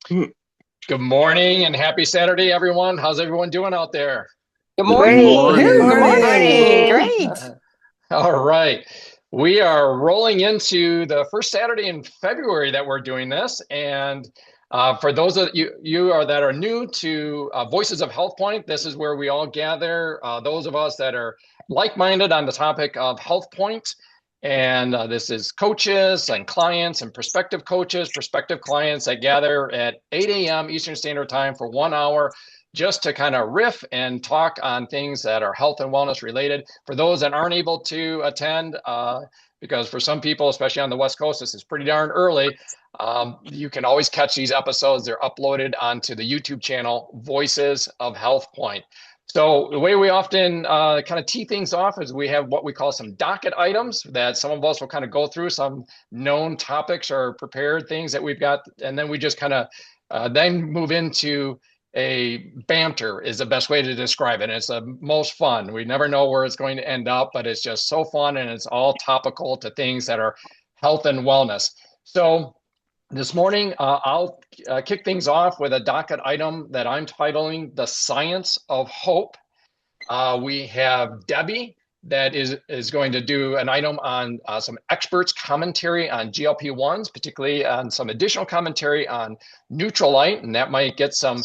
Good morning and happy Saturday, everyone. How's everyone doing out there? Good Good morning. Good Good morning. morning. morning. Great. All right. We are rolling into the first Saturday in February that we're doing this. And for those of you that are new to Voices of HealthPointe, this is where we all gather, those of us that are like-minded on the topic of HealthPointe. And this is coaches and clients and prospective coaches, prospective clients that gather at 8 a.m. Eastern Standard Time for 1 hour just to kind of riff and talk on things that are health and wellness related. For those that aren't able to attend, because for some people, especially on the West Coast, this is pretty darn early. You can always catch these episodes. They're uploaded onto the YouTube channel, Voices of HealthPointe. So the way we often kind of tee things off is we have what we call some docket items that some of us will kind of go through, some known topics or prepared things that we've got, and then we just kind of then move into a banter is the best way to describe it. It's the most fun. We never know where it's going to end up, but it's just so fun and it's all topical to things that are health and wellness. So this morning, I'll kick things off with a docket item that I'm titling The Science of Hope. We have Debbie that is going to do an item on some experts commentary on GLP-1s, particularly on some additional commentary on Nutrilite, and that might get some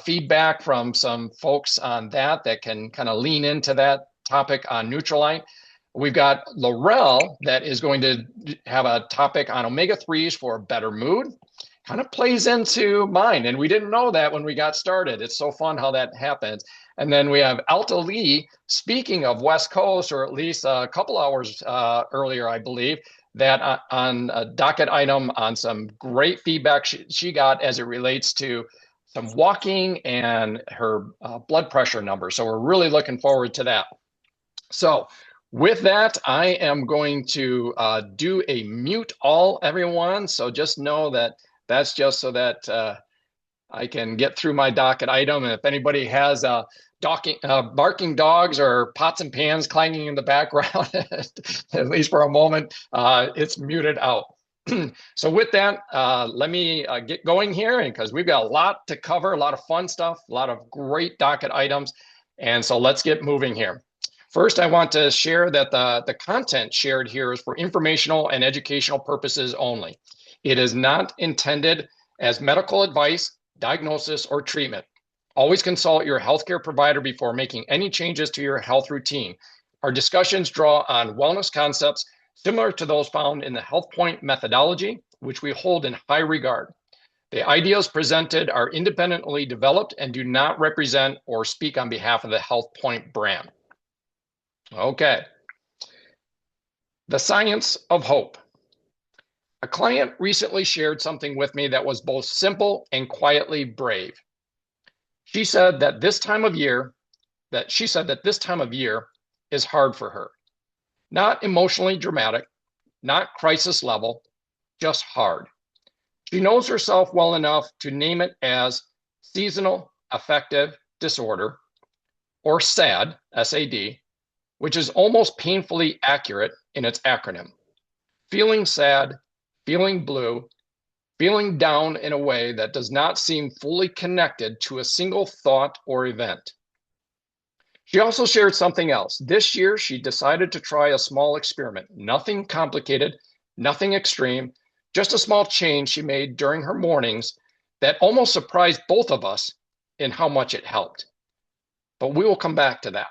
feedback from some folks on that can kind of lean into that topic on Nutrilite. We've got Laurel that is going to have a topic on omega-3s for a better mood. Kind of plays into mine, and we didn't know that when we got started. It's so fun how that happens. And then we have Alta Lee, speaking of West Coast, or at least a couple hours earlier, I believe, that on a docket item on some great feedback she got as it relates to some walking and her blood pressure numbers. So we're really looking forward to that. So with that, I am going to do a mute all, everyone. So just know that that's just so that I can get through my docket item. And if anybody has barking dogs or pots and pans clanging in the background, at least for a moment, it's muted out. So with that, let me get going here because we've got a lot to cover, a lot of fun stuff, a lot of great docket items. And so let's get moving here. First, I want to share that the content shared here is for informational and educational purposes only. It is not intended as medical advice, diagnosis, or treatment. Always consult your healthcare provider before making any changes to your health routine. Our discussions draw on wellness concepts similar to those found in the HealthPointe methodology, which we hold in high regard. The ideas presented are independently developed and do not represent or speak on behalf of the HealthPointe brand. Okay. The science of hope. A client recently shared something with me that was both simple and quietly brave. She said that this time of year is hard for her. Not emotionally dramatic, not crisis level, just hard. She knows herself well enough to name it as seasonal affective disorder, or SAD, S-A-D, which is almost painfully accurate in its acronym. Feeling sad, feeling blue, feeling down in a way that does not seem fully connected to a single thought or event. She also shared something else. This year, she decided to try a small experiment. Nothing complicated, nothing extreme, just a small change she made during her mornings that almost surprised both of us in how much it helped. But we will come back to that.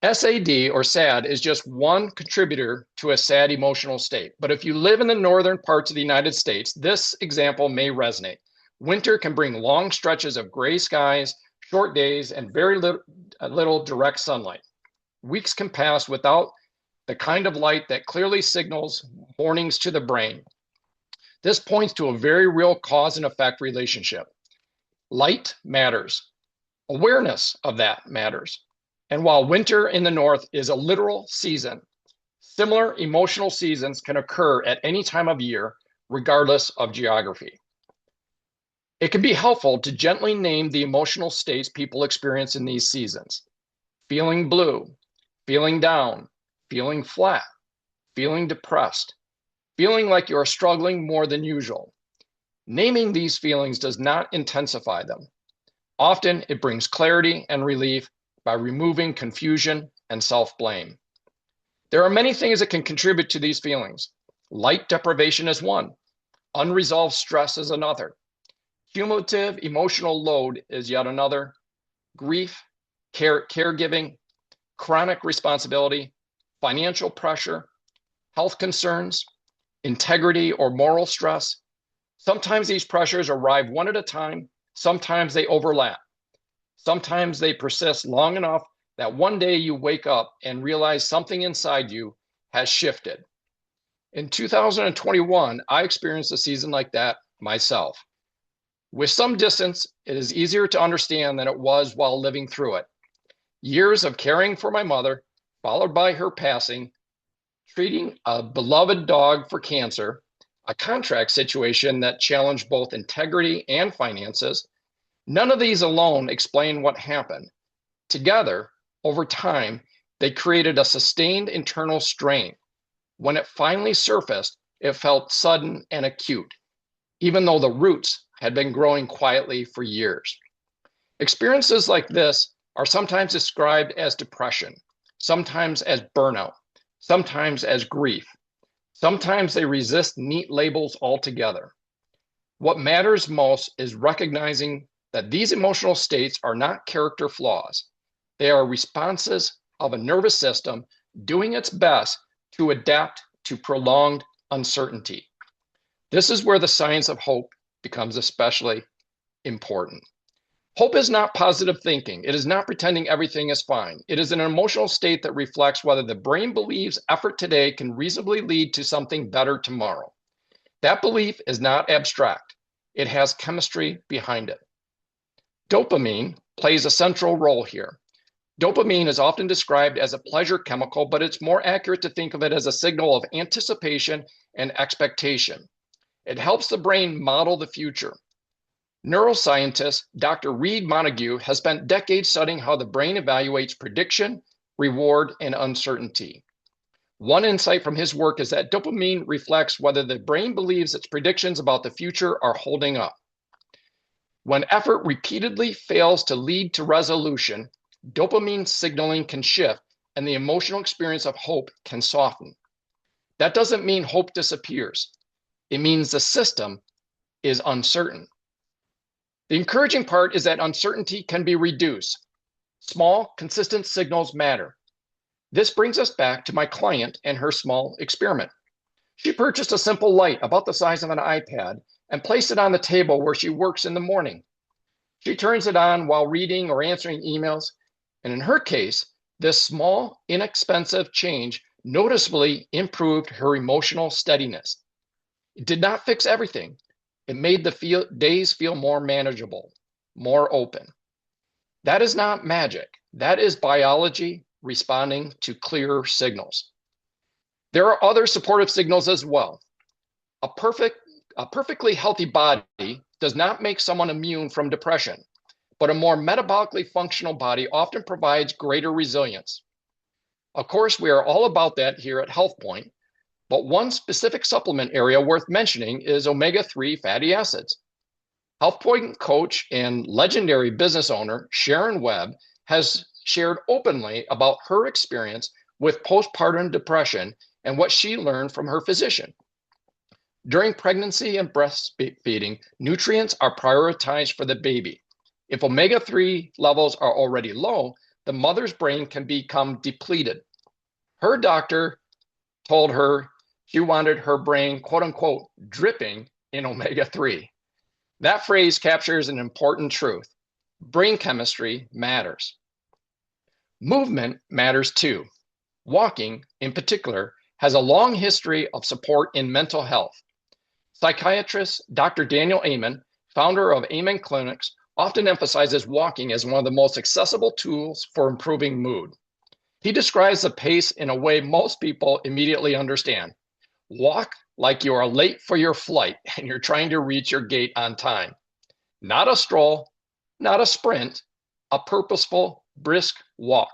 SAD or SAD is just one contributor to a sad emotional state. But if you live in the northern parts of the United States, this example may resonate. Winter can bring long stretches of gray skies, short days, and very little direct sunlight. Weeks can pass without the kind of light that clearly signals mornings to the brain. This points to a very real cause and effect relationship. Light matters. Awareness of that matters. And while winter in the north is a literal season, similar emotional seasons can occur at any time of year, regardless of geography. It can be helpful to gently name the emotional states people experience in these seasons. Feeling blue, feeling down, feeling flat, feeling depressed, feeling like you're struggling more than usual. Naming these feelings does not intensify them. Often it brings clarity and relief by removing confusion and self-blame. There are many things that can contribute to these feelings. Light deprivation is one. Unresolved stress is another. Cumulative emotional load is yet another. Grief, caregiving, chronic responsibility, financial pressure, health concerns, integrity or moral stress. Sometimes these pressures arrive one at a time. Sometimes they overlap. Sometimes they persist long enough that one day you wake up and realize something inside you has shifted. In 2021, I experienced a season like that myself. With some distance, it is easier to understand than it was while living through it. Years of caring for my mother, followed by her passing, treating a beloved dog for cancer, a contract situation that challenged both integrity and finances. None of these alone explain what happened. Together, over time, they created a sustained internal strain. When it finally surfaced, it felt sudden and acute, even though the roots had been growing quietly for years. Experiences like this are sometimes described as depression, sometimes as burnout, sometimes as grief. Sometimes they resist neat labels altogether. What matters most is recognizing that these emotional states are not character flaws. They are responses of a nervous system doing its best to adapt to prolonged uncertainty. This is where the science of hope becomes especially important. Hope is not positive thinking. It is not pretending everything is fine. It is an emotional state that reflects whether the brain believes effort today can reasonably lead to something better tomorrow. That belief is not abstract. It has chemistry behind it. Dopamine plays a central role here. Dopamine is often described as a pleasure chemical, but it's more accurate to think of it as a signal of anticipation and expectation. It helps the brain model the future. Neuroscientist Dr. Reed Montague has spent decades studying how the brain evaluates prediction, reward, and uncertainty. One insight from his work is that dopamine reflects whether the brain believes its predictions about the future are holding up. When effort repeatedly fails to lead to resolution, dopamine signaling can shift and the emotional experience of hope can soften. That doesn't mean hope disappears. It means the system is uncertain. The encouraging part is that uncertainty can be reduced. Small, consistent signals matter. This brings us back to my client and her small experiment. She purchased a simple light about the size of an iPad and placed it on the table where she works in the morning. She turns it on while reading or answering emails, and in her case, this small, inexpensive change noticeably improved her emotional steadiness. It did not fix everything. It made the days feel more manageable, more open. That is not magic. That is biology responding to clearer signals. There are other supportive signals as well. A perfectly healthy body does not make someone immune from depression, but a more metabolically functional body often provides greater resilience. Of course, we are all about that here at HealthPointe, but one specific supplement area worth mentioning is omega-3 fatty acids. HealthPointe coach and legendary business owner Sharon Webb has shared openly about her experience with postpartum depression and what she learned from her physician. During pregnancy and breastfeeding, nutrients are prioritized for the baby. If omega-3 levels are already low, the mother's brain can become depleted. Her doctor told her she wanted her brain, quote unquote, dripping in omega-3. That phrase captures an important truth. Brain chemistry matters. Movement matters too. Walking, in particular, has a long history of support in mental health. Psychiatrist Dr. Daniel Amen, founder of Amen Clinics, often emphasizes walking as one of the most accessible tools for improving mood. He describes the pace in a way most people immediately understand. Walk like you are late for your flight and you're trying to reach your gate on time. Not a stroll, not a sprint, a purposeful, brisk walk.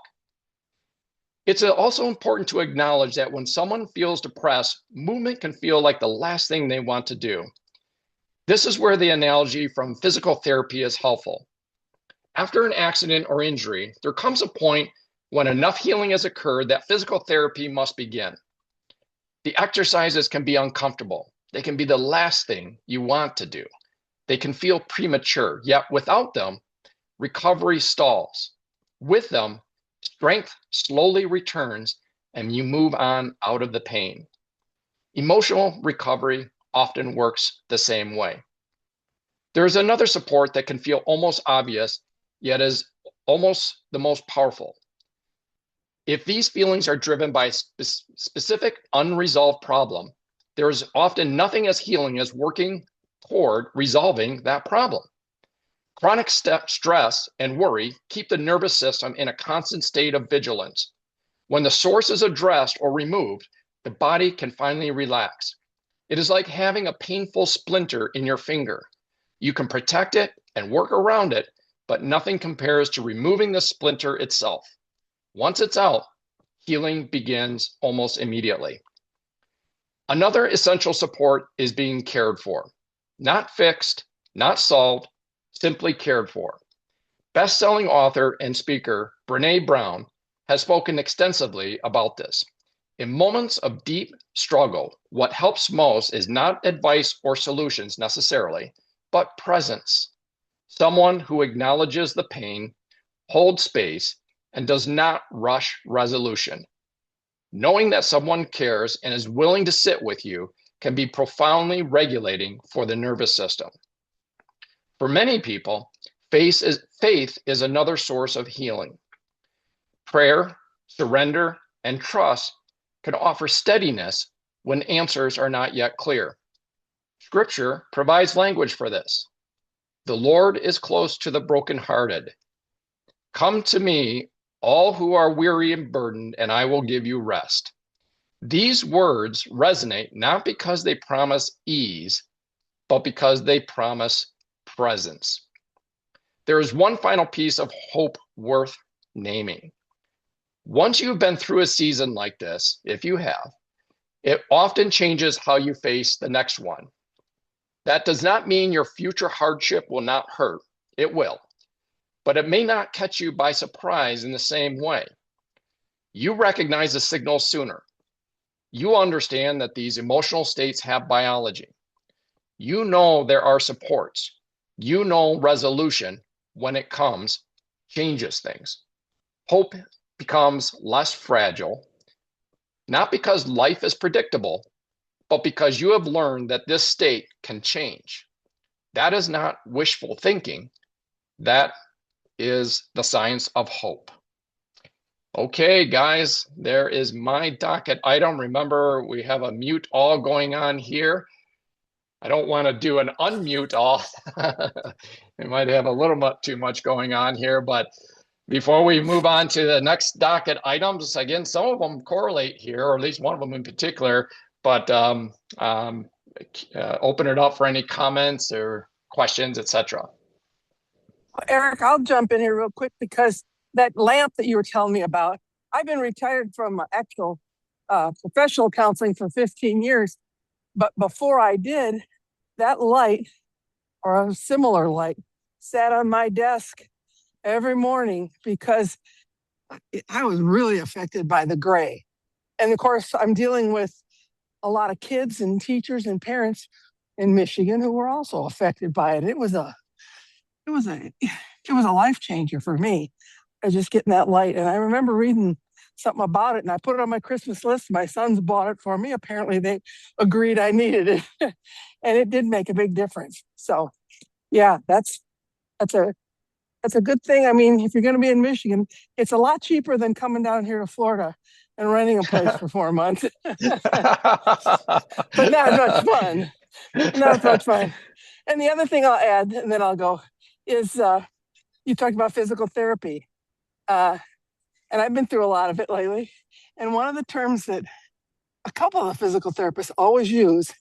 It's also important to acknowledge that when someone feels depressed, movement can feel like the last thing they want to do. This is where the analogy from physical therapy is helpful. After an accident or injury, there comes a point when enough healing has occurred that physical therapy must begin. The exercises can be uncomfortable. They can be the last thing you want to do. They can feel premature, yet without them, recovery stalls. With them, strength slowly returns and you move on out of the pain. Emotional recovery often works the same way. There is another support that can feel almost obvious, yet is almost the most powerful. If these feelings are driven by a specific unresolved problem, there is often nothing as healing as working toward resolving that problem. Chronic stress and worry keep the nervous system in a constant state of vigilance. When the source is addressed or removed, the body can finally relax. It is like having a painful splinter in your finger. You can protect it and work around it, but nothing compares to removing the splinter itself. Once it's out, healing begins almost immediately. Another essential support is being cared for. Not fixed, not solved, simply cared for. Best-selling author and speaker Brené Brown has spoken extensively about this. In moments of deep struggle, what helps most is not advice or solutions necessarily, but presence. Someone who acknowledges the pain, holds space, and does not rush resolution. Knowing that someone cares and is willing to sit with you can be profoundly regulating for the nervous system. For many people, faith is another source of healing. Prayer, surrender, and trust can offer steadiness when answers are not yet clear. Scripture provides language for this. The Lord is close to the brokenhearted. Come to me, all who are weary and burdened, and I will give you rest. These words resonate not because they promise ease, but because they promise presence. There is one final piece of hope worth naming. Once you've been through a season like this, if you have, it often changes how you face the next one. That does not mean your future hardship will not hurt. It will. But it may not catch you by surprise in the same way. You recognize the signals sooner. You understand that these emotional states have biology. You know there are supports. You know resolution, when it comes, changes things. Hope becomes less fragile, not because life is predictable, but because you have learned that this state can change. That is not wishful thinking. That is the science of hope. Okay, guys, there is my docket item. Remember, we have a mute all going on here. I don't want to do an unmute all. We might have a little bit too much going on here, but before we move on to the next docket items, again, some of them correlate here, or at least one of them in particular, but open it up for any comments or questions, etc. Eric, I'll jump in here real quick because that lamp that you were telling me about, I've been retired from actual professional counseling for 15 years. But before I did, that light or a similar light sat on my desk every morning because I was really affected by the gray. And of course, I'm dealing with a lot of kids and teachers and parents in Michigan who were also affected by it. It was a life changer for me. Just getting that light. And I remember reading something about it and I put it on my Christmas list. My sons bought it for me. Apparently they agreed I needed it. And it did make a big difference. So yeah, that's a good thing. I mean, if you're going to be in Michigan, it's a lot cheaper than coming down here to Florida and renting a place for 4 months. But not much fun. Not much fun. And the other thing I'll add, and then I'll go, is you talked about physical therapy. And I've been through a lot of it lately. And one of the terms that a couple of physical therapists always use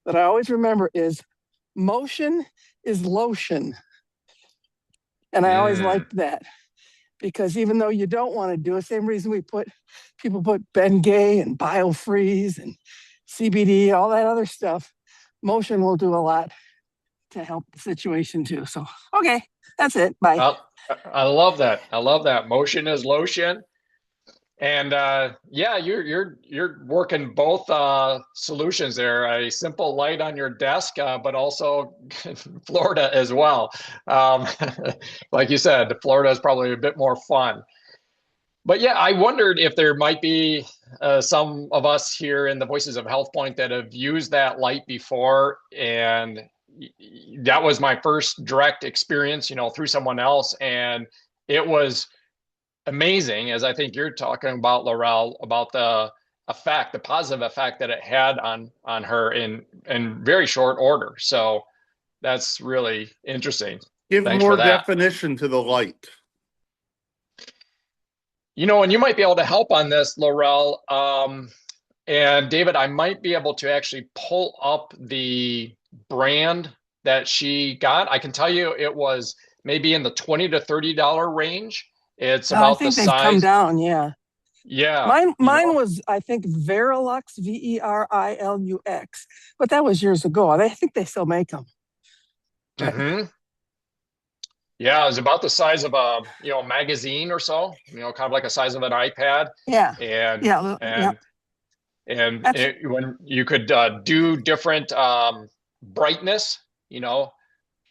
that I always remember is motion is lotion. And I always liked that because even though you don't want to do it, same reason people put Bengay and BioFreeze and CBD, all that other stuff, motion will do a lot to help the situation too. So, okay, that's it. Bye. I, I love that. I love that. Motion is lotion. And yeah, you're working both solutions there. A simple light on your desk, but also Florida as well. Um, like you said, Florida is probably a bit more fun. But yeah, I wondered if there might be some of us here in the Voices of Health Point that have used that light before, and that was my first direct experience, through someone else, and it was amazing, as I think you're talking about, Laurel, about the positive effect that it had on her in very short order. So that's really interesting. Give Thanks for more that. definition to the light. And you might be able to help on this, Laurel. And David, I might be able to actually pull up the brand that she got. I can tell you it was maybe in the $20 to $30 range. It's I about the think they've come size. down. Yeah. Yeah, Mine was, I think, Verilux, Verilux, but that was years ago. I think they still make them. hmm Yeah, it was about the size of a, magazine or so, kind of like a size of an iPad. Yeah. And Yeah. Yeah. when you could do different brightness,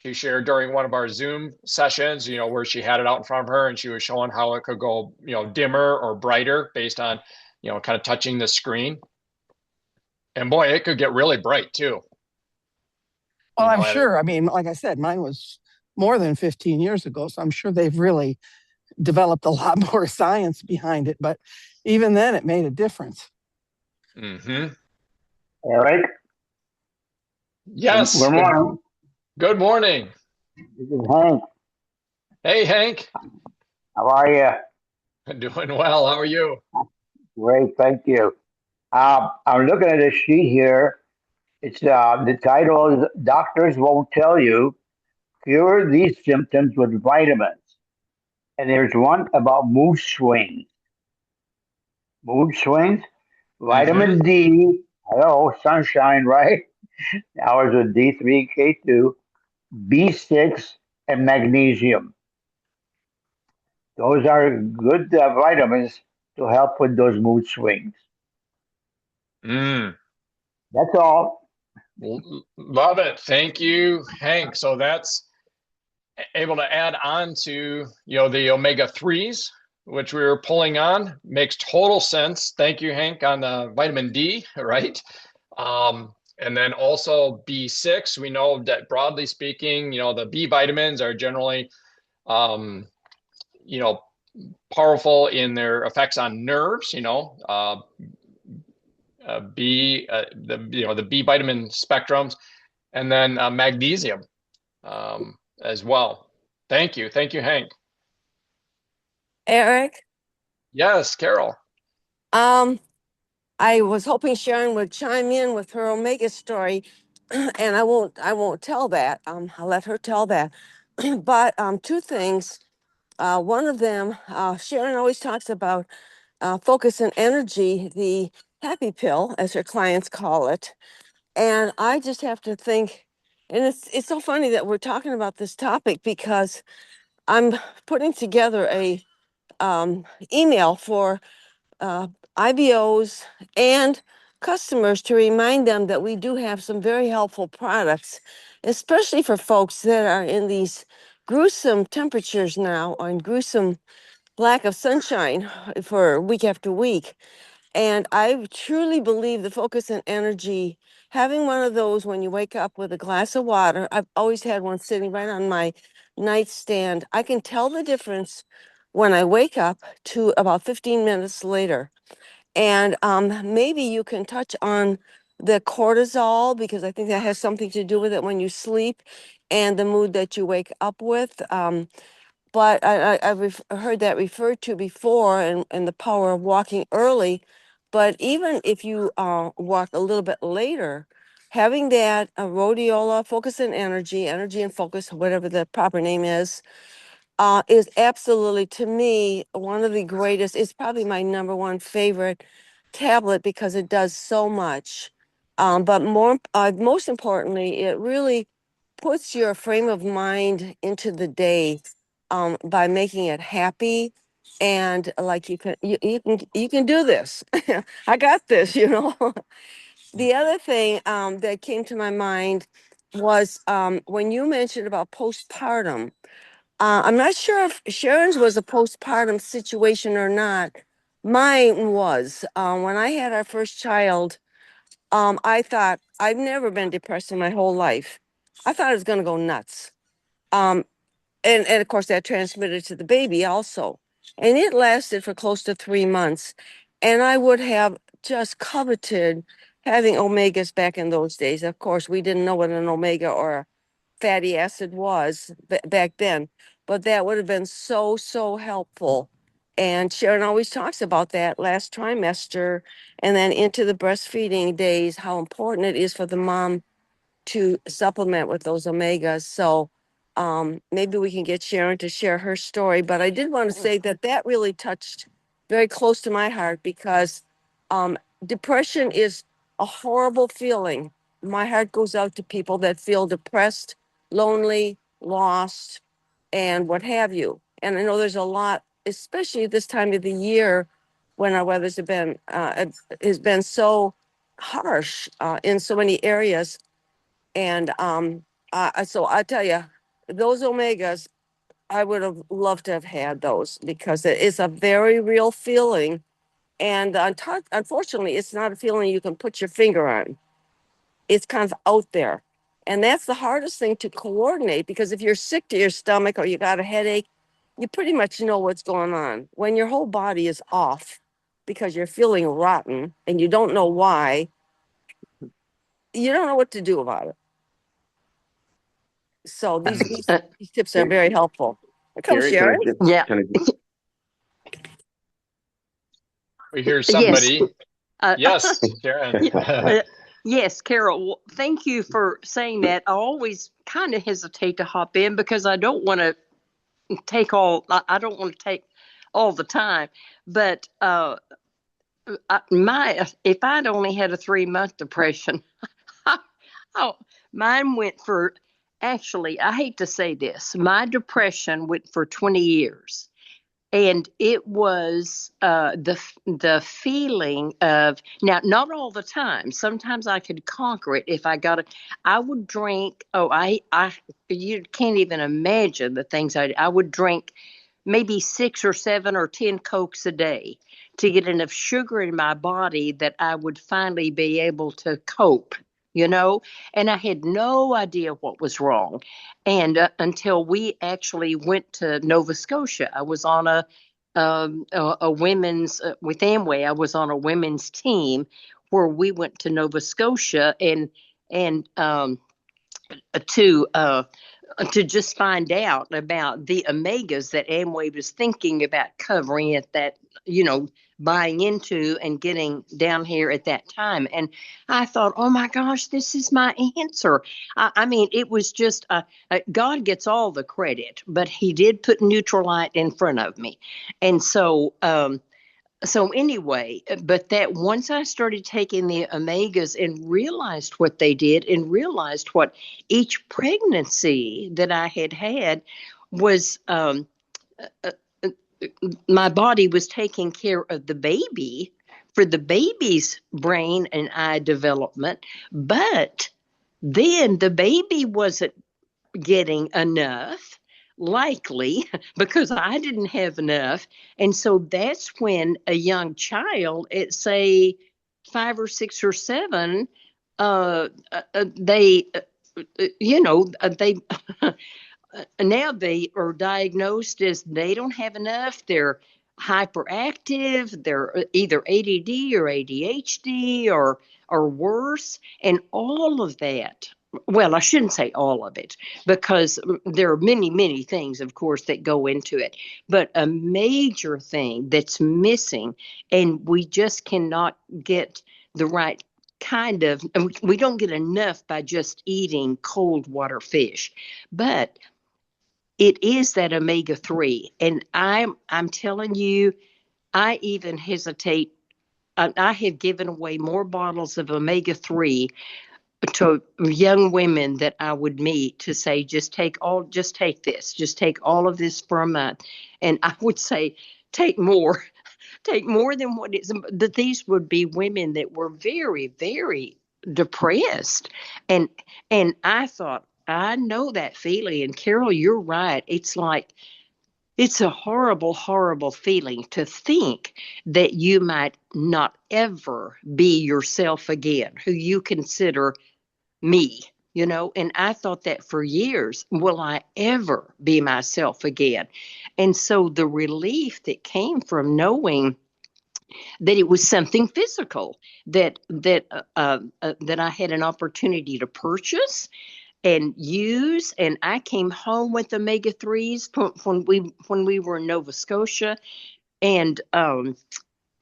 she shared during one of our Zoom sessions, where she had it out in front of her and she was showing how it could go, dimmer or brighter based on, kind of touching the screen. And boy, it could get really bright too. Well, I'm sure. I mean, like I said, mine was more than 15 years ago, so I'm sure they've really developed a lot more science behind it. But even then, it made a difference. Mm-hmm. Eric, Yes. good morning. Good morning. This is Hank. Hey, Hank. How are you? Doing well. How are you? Great, thank you. I'm looking at a sheet here. It's the title is "Doctors Won't Tell You: Cure These Symptoms with Vitamins." And there's one about mood swings. Mood swings, Mm-hmm. vitamin D. Hello, sunshine, right? Ours with D3K2, B6, and magnesium. Those are good vitamins to help with those mood swings. Mm. That's all. Love it. Thank you, Hank. So that's able to add on to, the omega 3s, which we were pulling on. Makes total sense. Thank you, Hank, on the vitamin D, right? And then also B6. We know that broadly speaking, the B vitamins are generally, um, you know, powerful in their effects on nerves, the B vitamin spectrums, and then magnesium as well. Thank you, Hank. Eric, Yes, Carol. um, I was hoping Sharon would chime in with her Omega story, and I won't tell that. I'll let her tell that. But two things. One of them, Sharon always talks about focus and energy, the happy pill, as her clients call it. And I just have to think, and it's so funny that we're talking about this topic because I'm putting together a email for uh, IBOs and customers to remind them that we do have some very helpful products, especially for folks that are in these gruesome temperatures now and gruesome lack of sunshine for week after week. And I truly believe the focus and energy, having one of those when you wake up with a glass of water, I've always had one sitting right on my nightstand. I can tell the difference when I wake up to about 15 minutes later. And maybe you can touch on the cortisol because I think that has something to do with it when you sleep and the mood that you wake up with. But I've heard that referred to before and the power of walking early. But even if you walk a little bit later, having that rhodiola, focus and energy, energy and focus, whatever the proper name is absolutely, to me, one of the greatest. It's probably my number one favorite tablet because it does so much. But most importantly, it really puts your frame of mind into the day by making it happy. And like you can do this. I got this, you know. The other thing that came to my mind was when you mentioned about postpartum. I'm not sure if Sharon's was a postpartum situation or not. Mine was. When I had our first child, I thought I've never been depressed in my whole life. I thought I was going to go nuts. Um, and of course, that transmitted to the baby also. And it lasted for close to 3 months. And I would have just coveted having omegas back in those days. Of course, we didn't know what an omega or fatty acid was back then, but that would have been so, so helpful. And Sharon always talks about that last trimester and then into the breastfeeding days, how important it is for the mom to supplement with those omegas. So maybe we can get Sharon to share her story. But I did want to say that that really touched very close to my heart because depression is a horrible feeling. My heart goes out to people that feel depressed, lonely, lost, and what have you. And I know there's a lot, especially at this time of the year when our weather's has been so harsh in so many areas. And so I tell you, those omegas, I would have loved to have had those because it is a very real feeling. And unfortunately, it's not a feeling you can put your finger on. It's kind of out there. And that's the hardest thing to coordinate because if you're sick to your stomach or you got a headache, you pretty much know what's going on. When your whole body is off because you're feeling rotten and you don't know why, you don't know what to do about it. So these tips are very helpful. Here comes Sharon. Yeah. We hear Yes. somebody. Yes, Sharon. Yes, Carol. Well, thank you for saying that. I always kind of hesitate to hop in because I don't want to take all. I don't want to take all the time. But if I'd only had a 3-month depression, oh, mine went for. Actually, I hate to say this. My depression went for 20 years. And it was the feeling of now not all the time. Sometimes I could conquer it if I got it. I would drink. Oh, I you can't even imagine the things I would drink. Maybe 6 or 7 or 10 Cokes a day to get enough sugar in my body that I would finally be able to cope. You know, and I had no idea what was wrong. And until we actually went to Nova Scotia, I was on a women's with Amway. I was on a women's team where we went to Nova Scotia and to to just find out about the omegas that Amway was thinking about covering at that, buying into and getting down here at that time. And I thought, oh my gosh, this is my answer. I mean, it was just, God gets all the credit, but he did put Neutralite in front of me. And so anyway, but that once I started taking the omegas and realized what they did and realized what each pregnancy that I had was, my body was taking care of the baby for the baby's brain and eye development, but then the baby wasn't getting enough, likely because I didn't have enough. And so that's when a young child at, say, 5 or 6 or 7, they, they now they are diagnosed as they don't have enough. They're hyperactive. They're either ADD or ADHD or worse, and all of that. Well, I shouldn't say all of it because there are many, many things, of course, that go into it. But a major thing that's missing, and we just cannot get the right kind of, we don't get enough by just eating cold water fish. But it is that omega-3, and I'm telling you, I even hesitate. I have given away more bottles of omega-3 to young women that I would meet to say, just take this, just take all of this for a month. And I would say, take more, take more than what is, that these would be women that were very, very depressed. And, and I thought, I know that feeling. And Carol, you're right. It's a horrible, horrible feeling to think that you might not ever be yourself again, who you consider me, and I thought that for years. Will I ever be myself again? And so the relief that came from knowing that it was something physical that I had an opportunity to purchase and use. And I came home with omega 3s when we were in Nova Scotia. And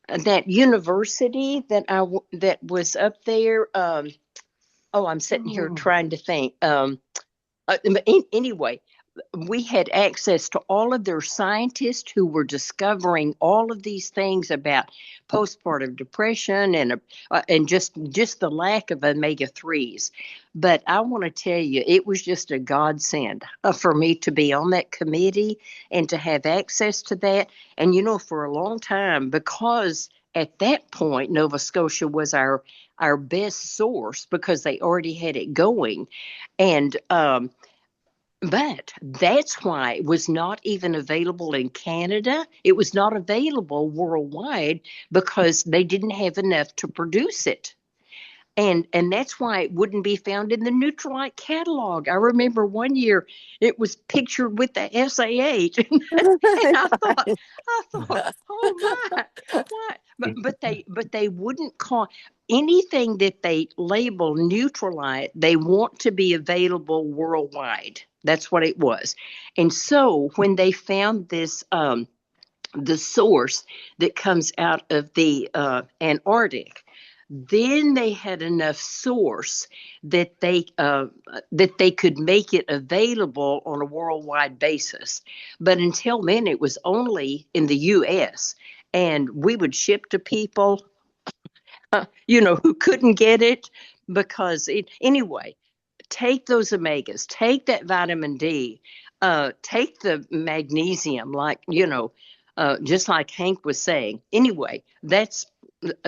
that university that was up there. Oh, I'm sitting here trying to think. Anyway, we had access to all of their scientists who were discovering all of these things about postpartum depression and just the lack of omega 3s. But I want to tell you, it was just a godsend for me to be on that committee and to have access to that. And for a long time, because at that point Nova Scotia was our best source because they already had it going. And but that's why it was not even available in Canada. It was not available worldwide because they didn't have enough to produce it. And that's why it wouldn't be found in the Nutrilite catalog. I remember one year it was pictured with the SAH, and I thought, oh my, what? But they wouldn't call anything that they label Nutrilite. They want to be available worldwide. That's what it was. And so when they found this, the source that comes out of the Antarctic, then they had enough source that they could make it available on a worldwide basis. But until then, it was only in the U.S. and we would ship to people, who couldn't get it because it anyway. Take those omegas, take that vitamin D, take the magnesium, just like Hank was saying. Anyway, that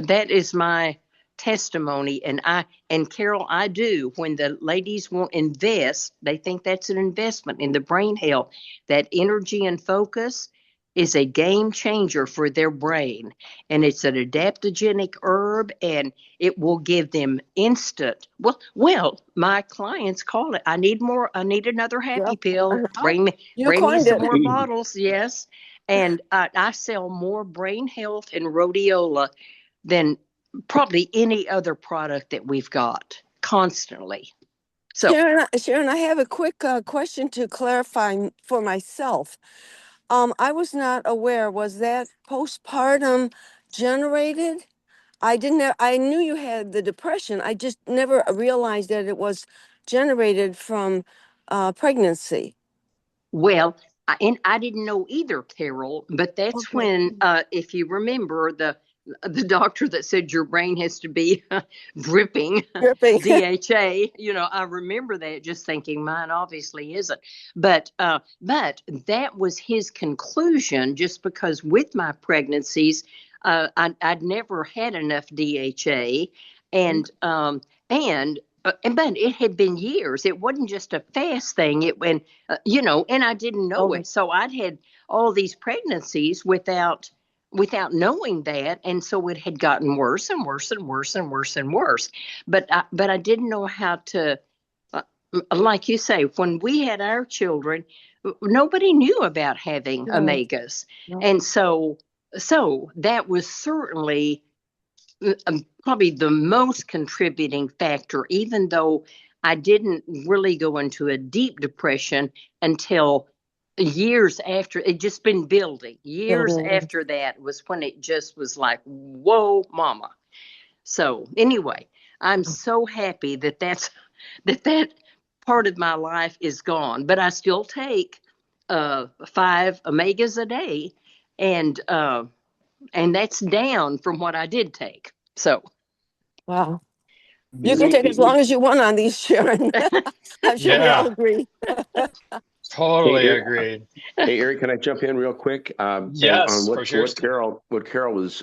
is my testimony. And Carol, I do. When the ladies won't invest, they think that's an investment in the brain health. That energy and focus is a game changer for their brain, and it's an adaptogenic herb, and it will give them instant. Well, my clients call it. I need another happy Yep. pill. Bring me, You bring me coined some it. more bottles. Yes. And I sell more brain health and rhodiola than probably any other product that we've got constantly. So, Sharon, I have a quick question to clarify for myself. I was not aware, was that postpartum generated? I knew you had the depression. I just never realized that it was generated from pregnancy. well, and I didn't know either, Carol, but that's Okay. when, if you remember, the doctor that said your brain has to be dripping Dripping. DHA. I remember that, just thinking mine obviously isn't. But that was his conclusion, just because with my pregnancies, I'd never had enough DHA, and but it had been years. It wasn't just a fast thing. It went, and I didn't know Oh, it. So I'd had all these pregnancies without knowing that, and so it had gotten worse and worse and worse and worse and worse. But I didn't know how to, like you say, when we had our children, nobody knew about having no, omegas, no. and so that was certainly probably the most contributing factor, even though I didn't really go into a deep depression until years after. It just been building. Years Building. after that was when it just was like, whoa, mama. So anyway, I'm so happy that part of my life is gone, but I still take 5 omegas a day, and and that's down from what I did take. So Wow. You can take as long as you want on these, Sharon. I'm sure we all Yeah, agree. Hey, totally Eric. agreed. Hey, Eric, can I jump in real quick? And on Yes, for sure, Steve. What Carol was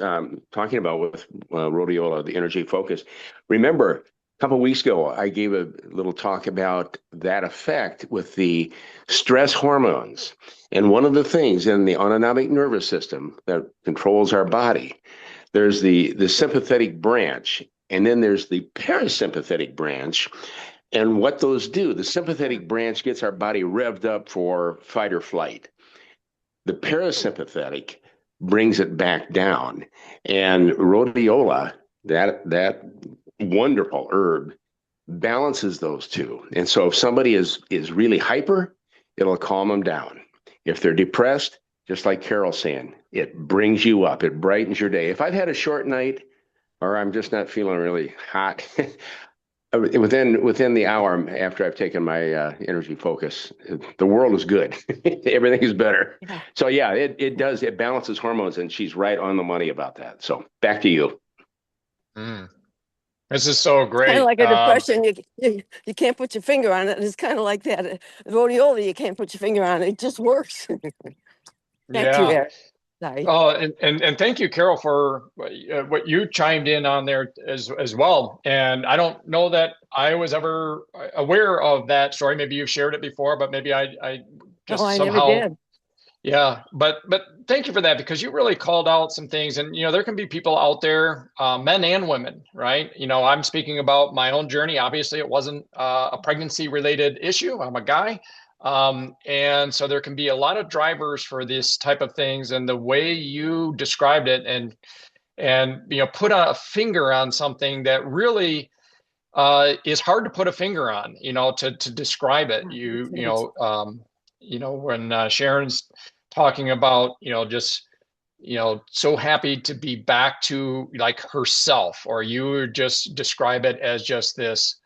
talking about with rhodiola, the energy focus. Remember, a couple of weeks ago, I gave a little talk about that effect with the stress hormones. And one of the things in the autonomic nervous system that controls our body, there's the sympathetic branch, and then there's the parasympathetic branch. And what those do, the sympathetic branch gets our body revved up for fight or flight. The parasympathetic brings it back down. And rhodiola, that wonderful herb, balances those two. And so if somebody is really hyper, it'll calm them down. If they're depressed, just like Carol's saying, it brings you up. It brightens your day. If I've had a short night or I'm just not feeling really hot, within the hour after I've taken my energy focus, the world is good. Everything is better. Yeah. So yeah, it balances hormones, and she's right on the money about that. So back to you. Mm. This is so Kind of great. like a depression. You can't put your finger on it. It's kind of like that. Rhodiola, you can't put your finger on it. It just works. Back to you, Yeah. Eric. Sorry. Oh, and thank you, Carol, for what you chimed in on there as well. And I don't know that I was ever aware of that story. Maybe you've shared it before, but maybe I No, just I never somehow, did. yeah. But thank you for that, because you really called out some things. And there can be people out there, men and women, right? I'm speaking about my own journey. Obviously, it wasn't a pregnancy related issue. I'm a guy. And so there can be a lot of drivers for this type of things, and the way you described it, and put a finger on something that really is hard to put a finger on, to describe it. When Sharon's talking about, just so happy to be back to like herself, or you just describe it as just this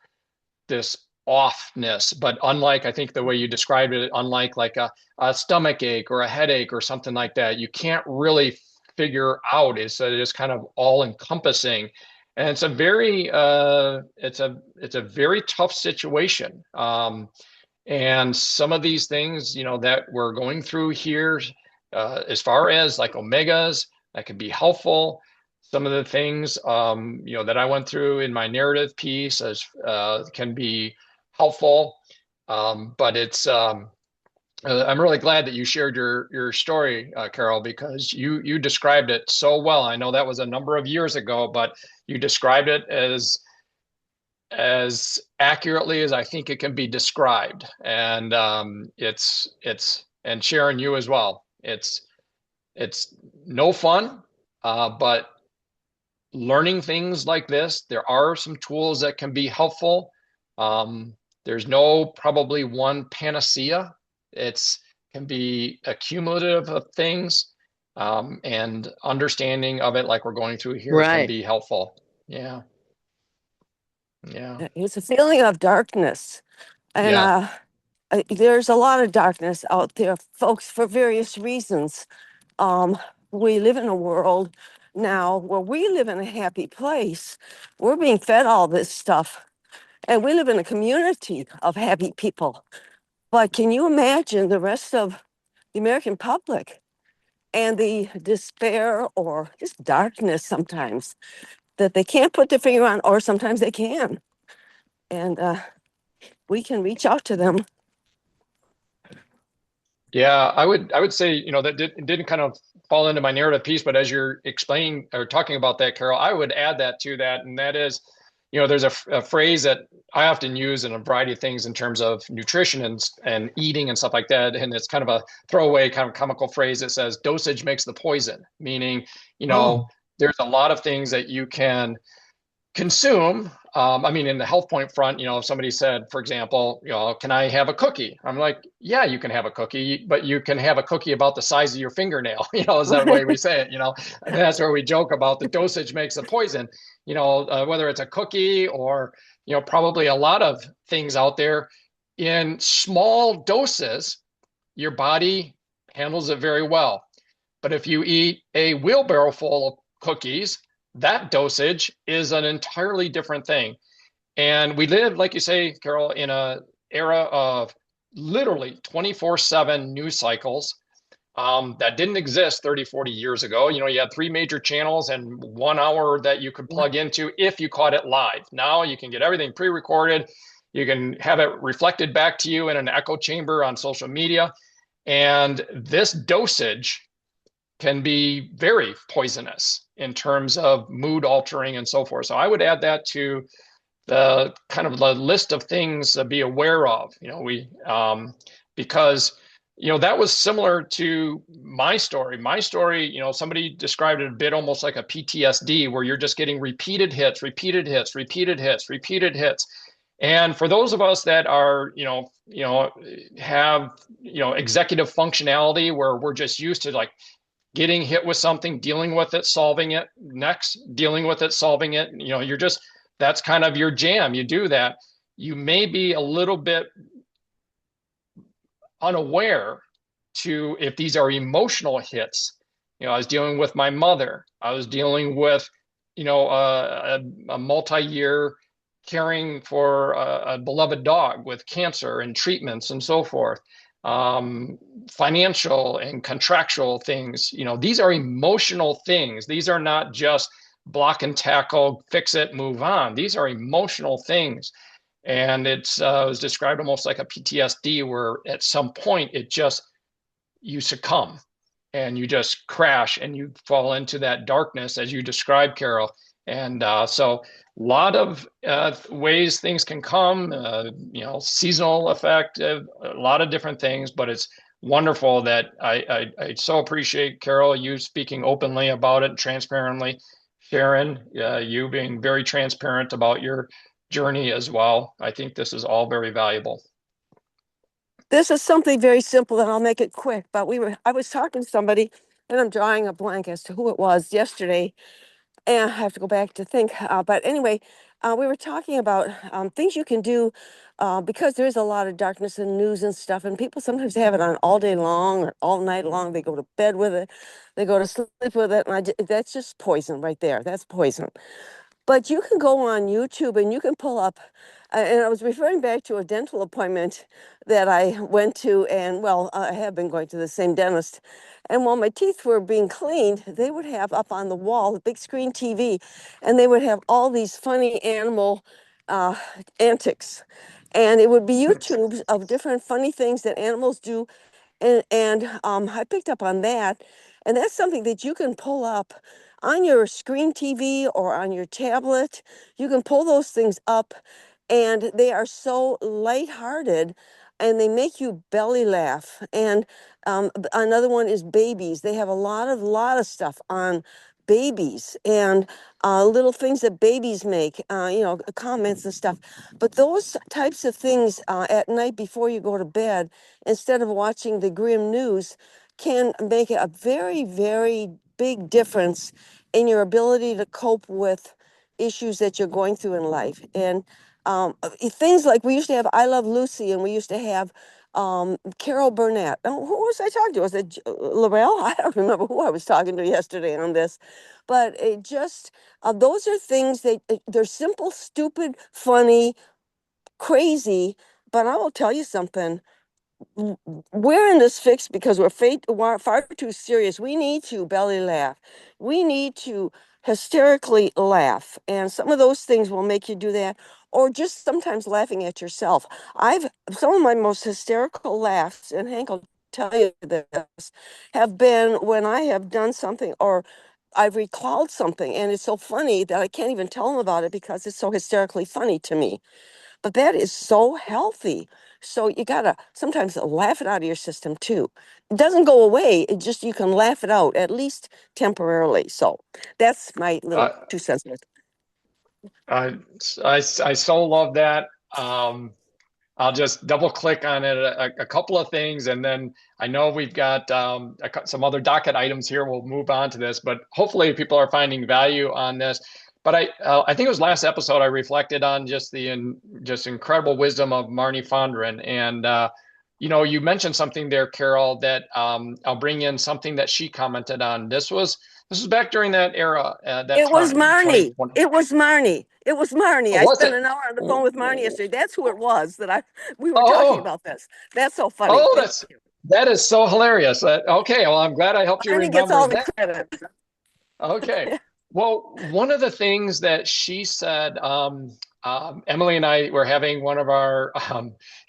offness. But unlike, I think the way you described it, unlike like a stomach ache or a headache or something like that, you can't really figure out. Is that it's kind of all encompassing, and it's a very it's a very tough situation. And some of these things, that we're going through here, as far as like omegas, that can be helpful. Some of the things, that I went through in my narrative piece as can be helpful. But I'm really glad that you shared your story, Carol, because you described it so well. I know that was a number of years ago, but you described it as accurately as I think it can be described. And it's and Sharon, you as well. It's no fun, but learning things like this, there are some tools that can be helpful. There's no probably one panacea. It's can be accumulative of things, and understanding of it like we're going through here can Right. be helpful. Yeah. Yeah. It's a feeling of darkness. And Yeah. there's a lot of darkness out there, folks, for various reasons. We live in a world now where we live in a happy place. We're being fed all this stuff, and we live in a community of happy people. But can you imagine the rest of the American public and the despair or just darkness sometimes that they can't put their finger on, or sometimes they can? And we can reach out to them. Yeah, I would say, that didn't kind of fall into my narrative piece, but as you're explaining or talking about that, Carol, I would add that to that, and that is, there's a phrase that I often use in a variety of things in terms of nutrition and eating and stuff like that, and it's kind of a throwaway kind of comical phrase that says dosage makes the poison, meaning, Oh, there's a lot of things that you can consume. I mean, in the HealthPointe front, if somebody said, for example, can I have a cookie? I'm like, yeah, you can have a cookie, but you can have a cookie about the size of your fingernail. Is that the way we say it? And that's where we joke about the dosage makes the poison. Whether it's a cookie or probably a lot of things out there in small doses, your body handles it very well. But if you eat a wheelbarrow full of cookies, that dosage is an entirely different thing. And we live, like you say, Carol, in a era of literally 24/7 news cycles that didn't exist 30, 40 years ago. You know, you had three major channels and 1 hour that you could plug into if you caught it live. Now you can get everything pre-recorded. You can have it reflected back to you in an echo chamber on social media. And this dosage can be very poisonous in terms of mood altering and so forth. So I would add that to the kind of the list of things to be aware of. You know, because you know that was similar to my story. My story, you know, somebody described it a bit almost like a PTSD, where you're just getting repeated hits, repeated hits, repeated hits, repeated hits. And for those of us that are, have, executive functionality where we're just used to like getting hit with something, dealing with it, solving it, next, dealing with it, solving it, you know, you're just, that's kind of your jam. You do that. You may be a little bit unaware to if these are emotional hits. You know, I was dealing with my mother. I was dealing with, a multi-year caring for a beloved dog with cancer and treatments and so forth. Financial and contractual things. You know, these are emotional things. These are not just block and tackle, fix it, move on. These are emotional things. And it was described almost like a PTSD, where at some point you succumb and you just crash and you fall into that darkness as you described, Carol. And so a lot of ways things can come, seasonal effect, a lot of different things, but it's wonderful that I so appreciate, Carol, you speaking openly about it, transparently. Sharon, you being very transparent about your journey as well. I think this is all very valuable. This is something very simple, and I'll make it quick. But I was talking to somebody, and I'm drawing a blank as to who it was yesterday, and I have to go back to think. But anyway, we were talking about things you can do because there's a lot of darkness in news and stuff, and people sometimes have it on all day long or all night long. They go to bed with it, they go to sleep with it, and that's just poison right there. That's poison. But you can go on YouTube and you can pull up, and I was referring back to a dental appointment that I went to, and well, I have been going to the same dentist. And while my teeth were being cleaned, they would have up on the wall a big screen TV, and they would have all these funny animal uh, antics. And it would be YouTubes of different funny things that animals do. And I picked up on that. And that's something that you can pull up on your screen TV or on your tablet. You can pull those things up, and they are so lighthearted and they make you belly laugh. And another one is babies. They have a lot of stuff on babies and little things that babies make, comments and stuff. But those types of things at night before you go to bed, instead of watching the grim news, can make a very, very big difference in your ability to cope with issues that you're going through in life. And things like we used to have I Love Lucy, and we used to have Carol Burnett. Oh, who was I talking to? Was it Laurel? I don't remember who I was talking to yesterday on this. But it just, those are things that they're simple, stupid, funny, crazy. But I will tell you something, we're in this fix because we're far too serious. We need to belly laugh. We need to hysterically laugh. And some of those things will make you do that, or just sometimes laughing at yourself. Some of my most hysterical laughs, and Hank will tell you this, have been when I have done something or I've recalled something, and it's so funny that I can't even tell them about it because it's so hysterically funny to me. But that is so healthy. So you gotta sometimes laugh it out of your system too. It doesn't go away. It just, you can laugh it out, at least temporarily. So that's my little 2 cents. I so love that. I'll just double click on it, a couple of things, and then I know we've got some other docket items here. We'll move on to this, but hopefully people are finding value on this. But I think it was last episode I reflected on just just incredible wisdom of Marnie Fondren, and you mentioned something there, Carol, that I'll bring in something that she commented on. This was back during that era, that It was time, Marnie. 2020. It was Marnie. It was Marnie. Oh, I was spent it? an hour on the phone with Marnie yesterday. That's who it was that we were talking Oh, about this. That's so funny. oh, Thank you. that is so hilarious. Okay, well, I'm glad I helped you Marnie gets remember all the that. credit. Okay. Well, one of the things that she said, Emily and I were having one of our,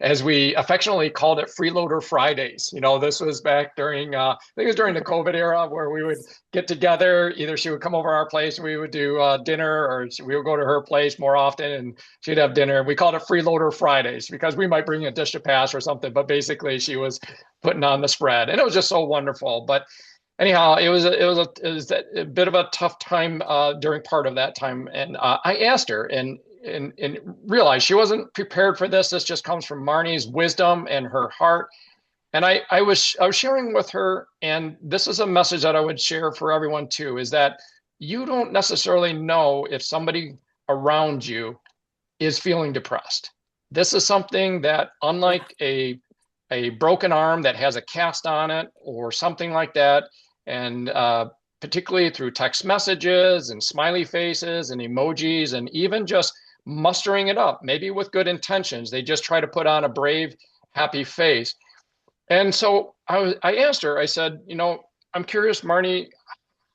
as we affectionately called it, freeloader Fridays. You know, this was back during, I think it was during the COVID era where we would get together. Either she would come over our place, we would do dinner, or we would go to her place more often and she'd have dinner. We called it freeloader Fridays because we might bring a dish to pass or something, but basically she was putting on the spread, and it was just so wonderful. But anyhow, it was a bit of a tough time during part of that time, and I asked her and realized she wasn't prepared for this. This just comes from Marnie's wisdom and her heart. And I was sharing with her, and this is a message that I would share for everyone too, is that you don't necessarily know if somebody around you is feeling depressed. This is something that, unlike a broken arm that has a cast on it or something like that, and particularly through text messages and smiley faces and emojis, and even just mustering it up, maybe with good intentions, they just try to put on a brave, happy face. And so I asked her, I said, you know, I'm curious, Marnie,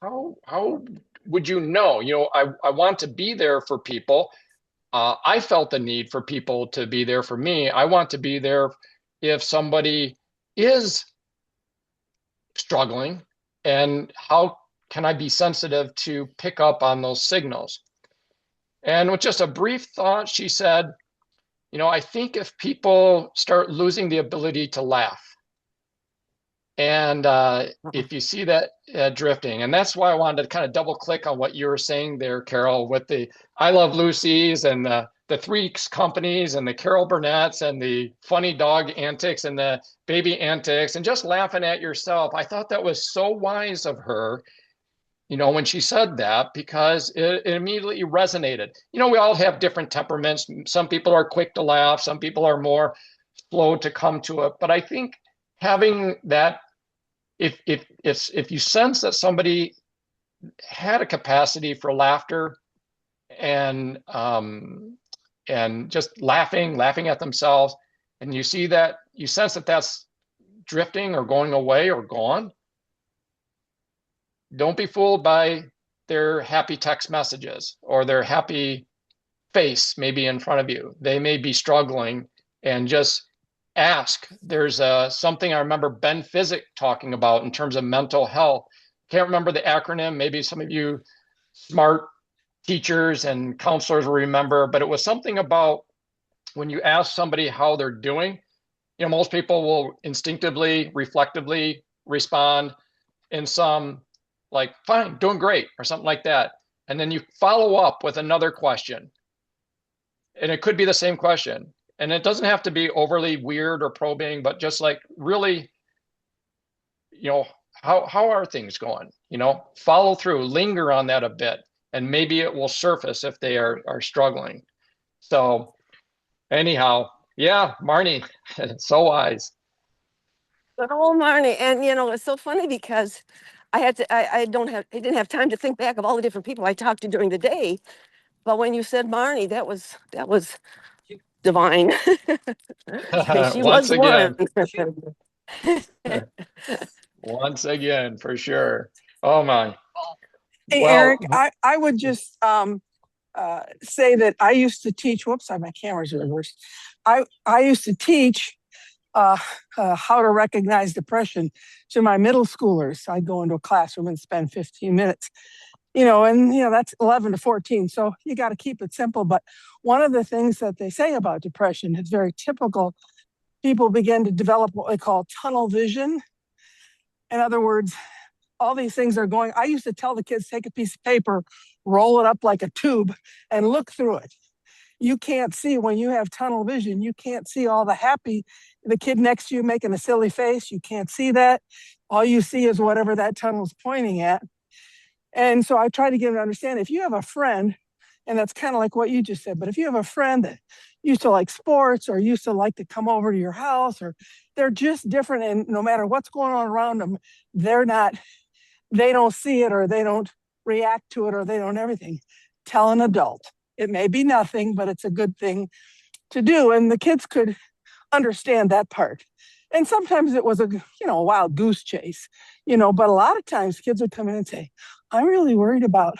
how would you know? You know, I want to be there for people. I felt the need for people to be there for me. I want to be there if somebody is struggling, and how can I be sensitive to pick up on those signals? And with just a brief thought, she said, you know, I think if people start losing the ability to laugh, and if you see that drifting, and that's why I wanted to kind of double click on what you were saying there, Carol, with the I Love Lucy's and the Three's Companies and the Carol Burnett's and the funny dog antics and the baby antics and just laughing at yourself. I thought that was so wise of her, you know, when she said that, because it immediately resonated. You know, we all have different temperaments. Some people are quick to laugh, some people are more slow to come to it. But I think having that, if you sense that somebody had a capacity for laughter and just laughing at themselves, and you see that, you sense that that's drifting or going away or gone, don't be fooled by their happy text messages or their happy face maybe in front of you. They may be struggling, and just ask. There's something I remember Ben Physick talking about in terms of mental health. Can't remember the acronym. Maybe some of you smart teachers and counselors will remember, but it was something about when you ask somebody how they're doing, you know, most people will instinctively, reflectively respond in some like, fine, doing great, or something like that. And then you follow up with another question. And it could be the same question. And it doesn't have to be overly weird or probing, but just like really, you know, how are things going? You know, follow through, linger on that a bit, and maybe it will surface if they are struggling. So anyhow, yeah, Marnie, so wise. Oh, Marnie. And you know, it's so funny because I didn't have time to think back of all the different people I talked to during the day. But when you said Marnie, that was divine. She Once was one. again, once again, for sure. Oh my. Hey, Well, Eric, I would just say that I used to teach. Whoops, my camera's reversed. I used to teach how to recognize depression to my middle schoolers. I'd go into a classroom and spend 15 minutes, you know, and, you know, that's 11 to 14. So you got to keep it simple. But one of the things that they say about depression is very typical. People begin to develop what they call tunnel vision. In other words, all these things are going. I used to tell the kids, take a piece of paper, roll it up like a tube, and look through it. You can't see when you have tunnel vision. You can't see all the happy, the kid next to you making a silly face. You can't see that. All you see is whatever that tunnel's pointing at. And so I try to get them to understand, if you have a friend, and that's kind of like what you just said, but if you have a friend that used to like sports or used to like to come over to your house, or they're just different, and no matter what's going on around them, they don't see it, or they don't react to it, or they don't everything. Tell an adult. It may be nothing, but it's a good thing to do. And the kids could understand that part. And sometimes it was a wild goose chase, but a lot of times kids would come in and say, I'm really worried about.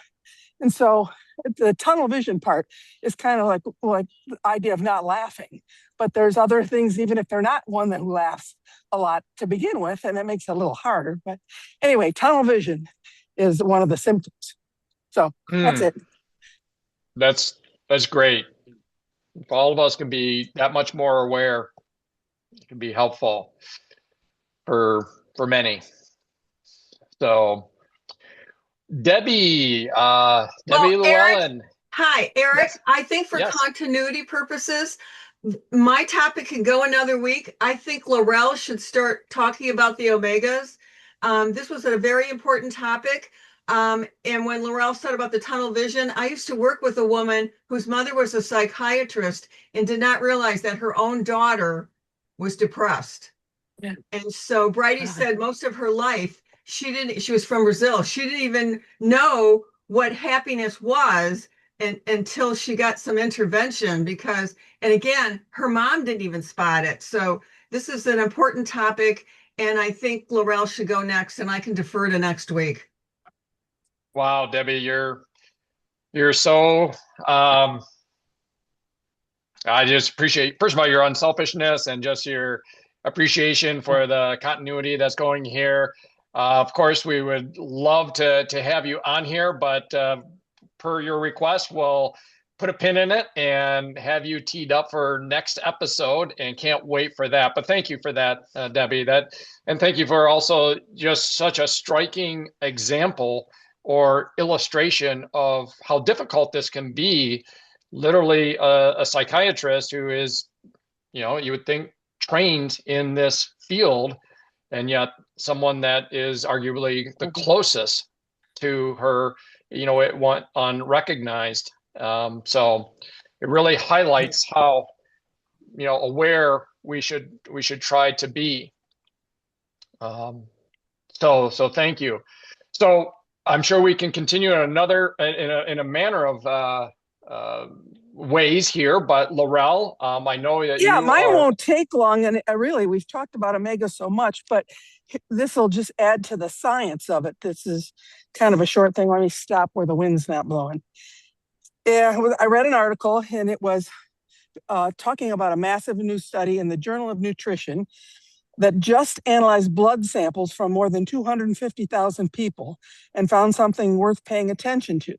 And so the tunnel vision part is kind of like the idea of not laughing. But there's other things, even if they're not one that laughs a lot to begin with, and that makes it a little harder. But anyway, tunnel vision is one of the symptoms. So that's it. That's great. If all of us can be that much more aware, it can be helpful for many. So Debbie Llewellyn. Hi, Eric. Yes. I think for Yes. continuity purposes, my topic can go another week. I think Laurel should start talking about the omegas. This was a very important topic. And when Laurel said about the tunnel vision, I used to work with a woman whose mother was a psychiatrist and did not realize that her own daughter was depressed. Yeah. And so Bridie said most of her life, she was from Brazil. She didn't even know what happiness was until she got some intervention and again, her mom didn't even spot it. So this is an important topic. And I think Laurel should go next and I can defer to next week. Wow, Debbie, you're so, I just appreciate, first of all, your unselfishness and just your appreciation for the continuity that's going here. Of course, we would love to have you on here, but per your request, we'll put a pin in it and have you teed up for next episode, and can't wait for that. But thank you for that, Debbie. And thank you for also just such a striking example or illustration of how difficult this can be. Literally, a psychiatrist who is, you would think trained in this field, and yet someone that is arguably the closest to her, it went unrecognized. So it really highlights how, aware we should try to be. So thank you. So I'm sure we can continue in a manner of ways here, but Laurel, I know that mine won't take long, and really we've talked about omega so much, but this will just add to the science of it. This is kind of a short thing. Let me stop where the wind's not blowing. Yeah, I read an article, and it was talking about a massive new study in the Journal of Nutrition that just analyzed blood samples from more than 250,000 people and found something worth paying attention to.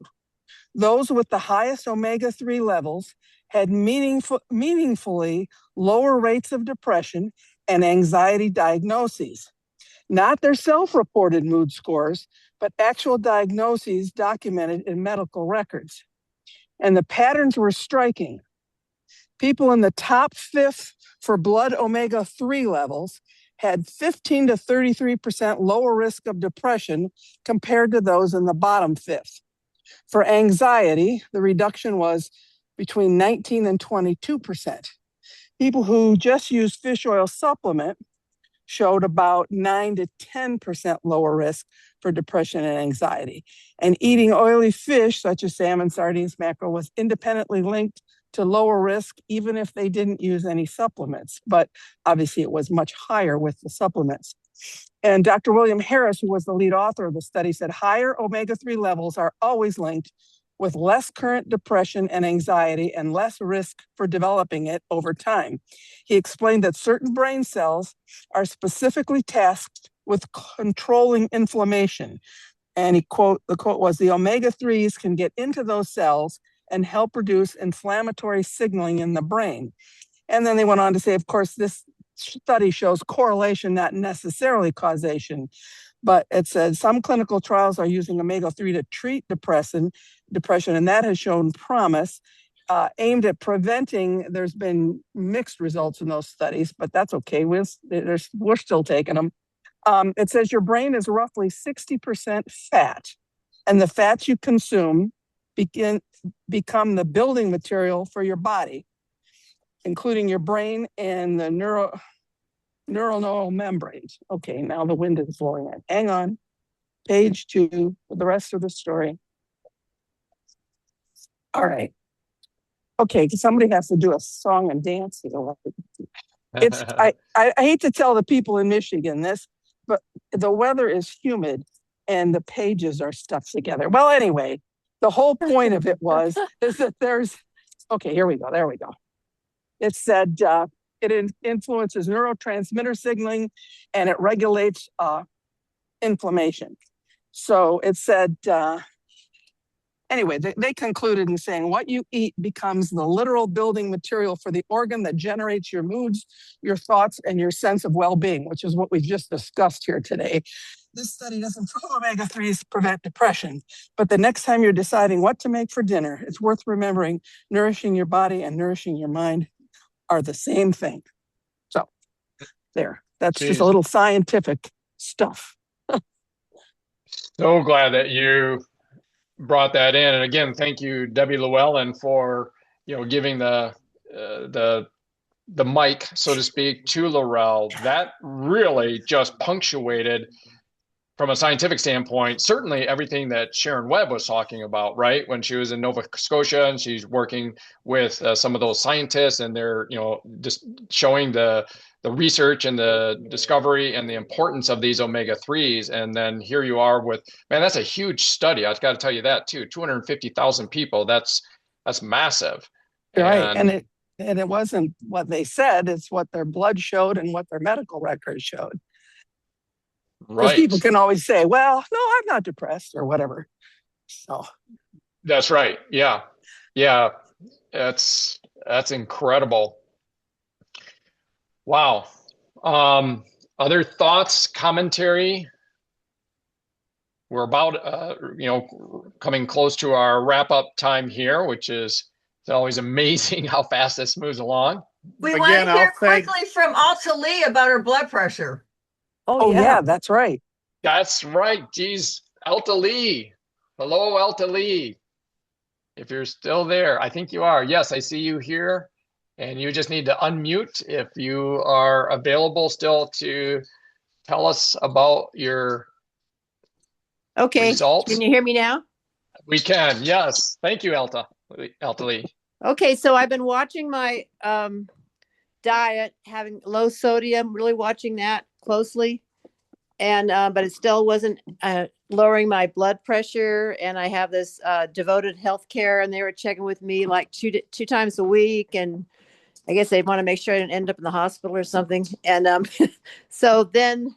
Those with the highest omega-3 levels had meaningfully lower rates of depression and anxiety diagnoses. Not their self-reported mood scores, but actual diagnoses documented in medical records. And the patterns were striking. People in the top fifth for blood omega-3 levels had 15 to 33% lower risk of depression compared to those in the bottom fifth. For anxiety, the reduction was between 19 and 22%. People who just used fish oil supplement showed about 9 to 10% lower risk for depression and anxiety. And eating oily fish, such as salmon, sardines, mackerel, was independently linked to lower risk, even if they didn't use any supplements. But obviously it was much higher with the supplements. And Dr. William Harris, who was the lead author of the study, said higher omega-3 levels are always linked with less current depression and anxiety and less risk for developing it over time. He explained that certain brain cells are specifically tasked with controlling inflammation. And the quote was, the omega-3s can get into those cells and help reduce inflammatory signaling in the brain. And then they went on to say, of course, this study shows correlation, not necessarily causation. But it said some clinical trials are using omega-3 to treat depression, and that has shown promise. Aimed at preventing, there's been mixed results in those studies, but that's okay. We're still taking them. It says your brain is roughly 60% fat, and the fats you consume become the building material for your body, including your brain and the neuronal membranes. Okay, now the wind is blowing in. Hang on. Page 2 for the rest of the story. All right. Okay, somebody has to do a song and dance. I hate to tell the people in Michigan this, but the weather is humid and the pages are stuck together. Well, anyway, the whole point of it is that okay, here we go. There we go. It said it influences neurotransmitter signaling and it regulates inflammation. So it said, anyway, they concluded in saying what you eat becomes the literal building material for the organ that generates your moods, your thoughts, and your sense of well-being, which is what we just discussed here today. This study doesn't prove omega-3s prevent depression, but the next time you're deciding what to make for dinner, it's worth remembering nourishing your body and nourishing your mind are the same thing. So there, that's just a little scientific stuff. So glad that you brought that in. And again, thank you, Debbie Llewellyn, for giving the mic, so to speak, to Laurel. That really just punctuated, from a scientific standpoint, certainly everything that Sharon Webb was talking about, right? When she was in Nova Scotia and she's working with some of those scientists, and they're just showing the research and the discovery and the importance of these omega-3s. And then here you are with, man, that's a huge study. I've got to tell you that too. 250,000 people. That's massive. Right. And it wasn't what they said, it's what their blood showed and what their medical records showed. Because people can always say, well, no, I'm not depressed or whatever. So that's right. Yeah. Yeah. That's incredible. Wow. Other thoughts, commentary? We're about, coming close to our wrap-up time here, which is, it's always amazing how fast this moves along. We want to hear quickly from Alta Lee about her blood pressure. Oh yeah, that's right. That's right. Geez, Alta Lee. Hello, Alta Lee. If you're still there, I think you are. Yes, I see you here. And you just need to unmute if you are available still to tell us about your results. Can you hear me now? We can, yes. Thank you, Alta Lee. Okay, so I've been watching my diet, having low sodium, really watching that closely. And but it still wasn't lowering my blood pressure. And I have this devoted healthcare, and they were checking with me like two times a week. And I guess they want to make sure I didn't end up in the hospital or something. And so then,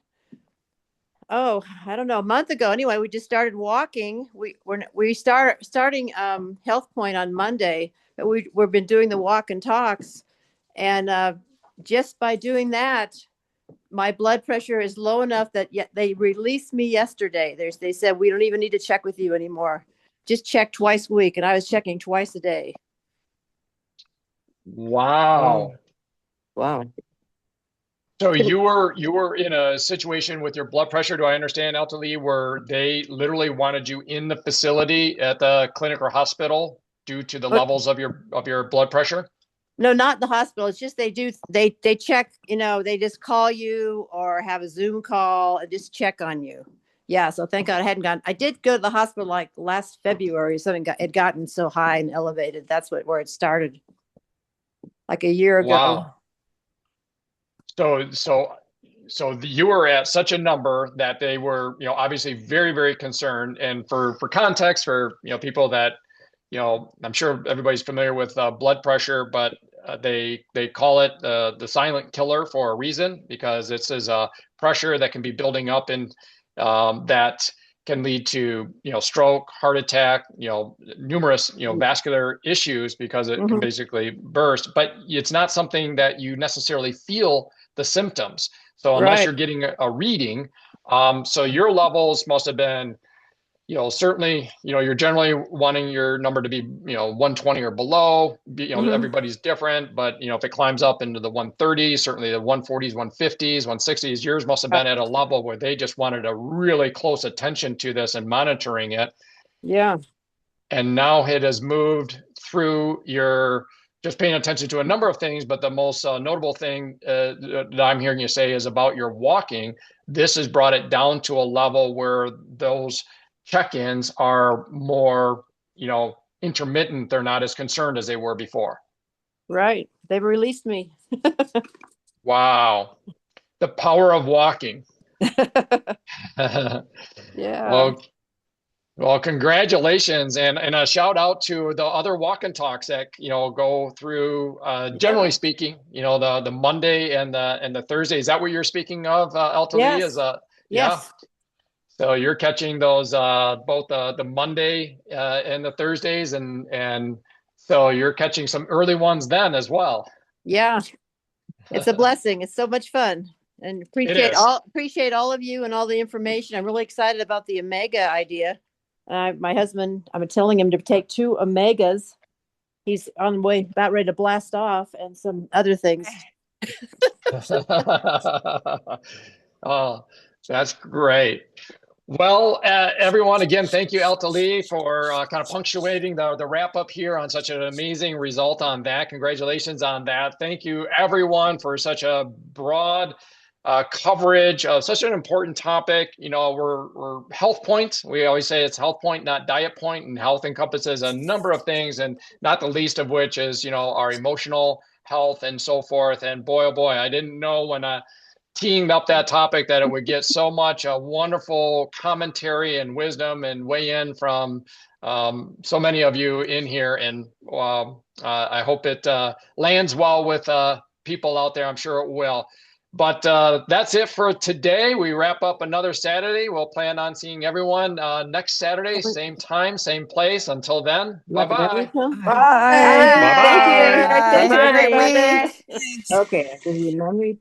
I don't know, a month ago. Anyway, we just started walking. We starting HealthPointe on Monday, but we've been doing the walk and talks, and just by doing that, my blood pressure is low enough that they released me yesterday. They said, we don't even need to check with you anymore. Just check twice a week. And I was checking twice a day. Wow. Wow. So you were in a situation with your blood pressure, do I understand, Alta Lee, where they literally wanted you in the facility at the clinic or hospital due to the levels of your blood pressure? No, not the hospital. It's just they check, they just call you or have a Zoom call and just check on you. Yeah. So thank God I hadn't gone. I did go to the hospital like last February. Something had gotten so high and elevated. That's where it started. Like a year ago. Wow. So you were at such a number that they were, obviously very, very concerned. And for context, for, people that, I'm sure everybody's familiar with blood pressure, but they call it the silent killer for a reason, because this is a pressure that can be building up and that can lead to, stroke, heart attack, numerous, vascular issues, because it can basically burst. But it's not something that you necessarily feel the symptoms. So unless you're getting a reading, so your levels must have been, certainly, you're generally wanting your number to be, 120 or below. Everybody's different, but if it climbs up into the 130s, certainly the 140s, 150s, 160s, yours must have been at a level where they just wanted a really close attention to this and monitoring it. Yeah. And now it has moved through your just paying attention to a number of things, but the most notable thing that I'm hearing you say is about your walking. This has brought it down to a level where those check-ins are more, intermittent, they're not as concerned as they were before. Right. They've released me. Wow. The power of walking. Yeah. Well, congratulations, and a shout out to the other walk and talks that go through. Generally speaking, the Monday and the Thursday. Is that what you're speaking of, Eltalie? Yes. Yeah. Yes. So you're catching those both the Monday and the Thursdays, and so you're catching some early ones then as well. Yeah. It's a blessing. It's so much fun. And It appreciate all of you and all the information. I'm really excited about the Omega idea. My husband, I'm telling him to take 2 Omegas. He's on the way, about ready to blast off, and some other things. Oh, that's great. Well, everyone, again, thank you, Eltalie, for kind of punctuating the wrap up here on such an amazing result on that. Congratulations on that. Thank you, everyone, for such a broad coverage of such an important topic. We're HealthPointe. We always say it's HealthPointe, not Diet Point, and health encompasses a number of things, and not the least of which is, our emotional health and so forth. And boy, oh boy, I didn't know when teeing up that topic that it would get so much wonderful commentary and wisdom and weigh in from so many of you in here. And I hope it lands well with people out there. I'm sure it will. But that's it for today. We wrap up another Saturday. We'll plan on seeing everyone next Saturday, same time, same place. Until then, bye-bye. Bye. Thank you, Eric. Bye-bye. Thank you, Have a great everybody. week. Okay, I'll give you a memory.